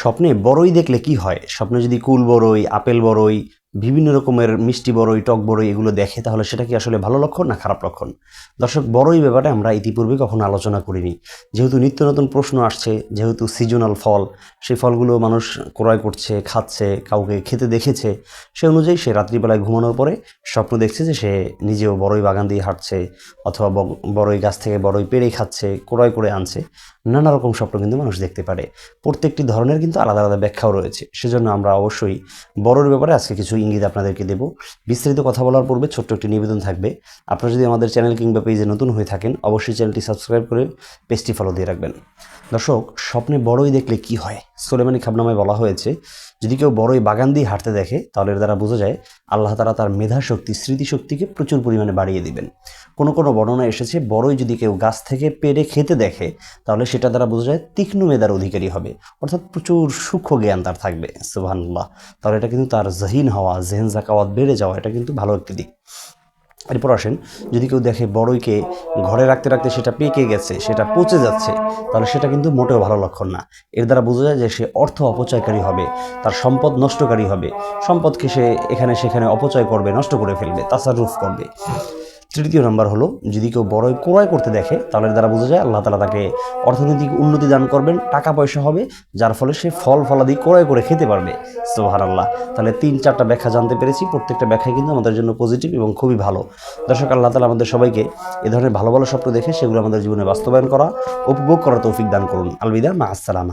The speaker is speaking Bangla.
স্বপ্নে বড়ই দেখলে কি হয়? স্বপ্নে যদি কুল বড়ই, আপেল বড়ই, বিভিন্ন রকমের মিষ্টি বড়ই, টক বড়ই এগুলো দেখে তাহলে সেটা কি আসলে ভালো লক্ষণ না খারাপ লক্ষণ? দর্শক, বড়ই ব্যাপারে আমরা ইতিপূর্বে কখনো আলোচনা করিনি। যেহেতু নিত্য নতুন প্রশ্ন আসছে, যেহেতু সিজনাল ফল, সেই ফলগুলো মানুষ ক্রয় করছে, খাচ্ছে, কাউকে খেতে দেখেছে, সে অনুযায়ী সে রাত্রিবেলায় ঘুমানোর পরে স্বপ্ন দেখছে যে সে নিজেও বড়ই বাগান দিয়ে হাঁটছে, অথবা বড়ই গাছ থেকে বড়ই পেড়ে খাচ্ছে, ক্রয় করে আনছে। নানা রকম স্বপ্ন কিন্তু মানুষ দেখতে পারে। প্রত্যেকটি ধরনের কিন্তু আলাদা আলাদা ব্যাখ্যাও রয়েছে। সেজন্য আমরা অবশ্যই বড়র ব্যাপারে আজকে কিছু ইঙ্গিত আপনাদেরকে দেব। বিস্তারিত কথা বলার পূর্বে ছোট্ট একটি নিবেদন থাকবে। আপনারা যদি আমাদের চ্যানেল কিংবা পেজে নতুন হয়ে থাকেন, অবশ্যই চ্যানেলটি সাবস্ক্রাইব করে পেজটি ফলো দিয়ে রাখবেন। দর্শক, স্বপ্নে বড়ই দেখলে কি হয়? সোলেমানি খাবনামায় বলা হয়েছে, যদি কেউ বড়ই বাগান দিয়ে হাঁটতে দেখে তাহলে এর দ্বারা বোঝা যায় আল্লাহ তাআলা তার মেধাশক্তি, স্মৃতিশক্তিকে প্রচুর পরিমাণে বাড়িয়ে দিবেন। কোনো কোনো বর্ণনায় এসেছে বড়ই যদি কেউ গাছ থেকে পেড়ে খেতে দেখে তাহলে সেটা দ্বারা বোঝা যায় তীক্ষ্ণ মেধার অধিকারী হবে, অর্থাৎ প্রচুর সূক্ষ্ম জ্ঞান তার থাকবে। সুবহানাল্লাহ। তাহলে এটা কিন্তু তার জহিন হওয়া, জেহেন জাকাওয়াত বেড়ে যাওয়া, এটা কিন্তু ভালো একটি দিক। এরপর আসেন, যদি কেউ দেখে বড়ইকে ঘরে রাখতে রাখতে সেটা পেকে গেছে, সেটা পচে যাচ্ছে, তাহলে সেটা কিন্তু মোটেও ভালো লক্ষণ না। এর দ্বারা বোঝা যায় যে সে অর্থ অপচয়কারী হবে, তার সম্পদ নষ্টকারী হবে, সম্পদকে সে এখানে সেখানে অপচয় করবে, নষ্ট করে ফেলবে, তাসাররুফ করবে। তৃতীয় নম্বর হলো, যদি কেউ বড়ই ক্রয় করতে দেখে তাহলে এর দ্বারা বোঝা যায় আল্লাহ তাআলা তাকে অর্থনৈতিক উন্নতি দান করবেন, টাকা পয়সা হবে, যার ফলে সে ফল ফলাদি ক্রয় করে খেতে পারবে। সুবহানাল্লাহ। তাহলে 3-4টা ব্যাখ্যা জানতে পেরেছি, প্রত্যেকটা ব্যাখ্যাই কিন্তু আমাদের জন্য পজিটিভ এবং খুবই ভালো। দর্শক, আল্লাহ তাআলা আমাদের সবাইকে এ ধরনের ভালো ভালো স্বপ্ন দেখে সেগুলো আমাদের জীবনে বাস্তবায়ন করা, উপভোগ করার তৌফিক দান করুন। আলবিদা, মা আসসালামা।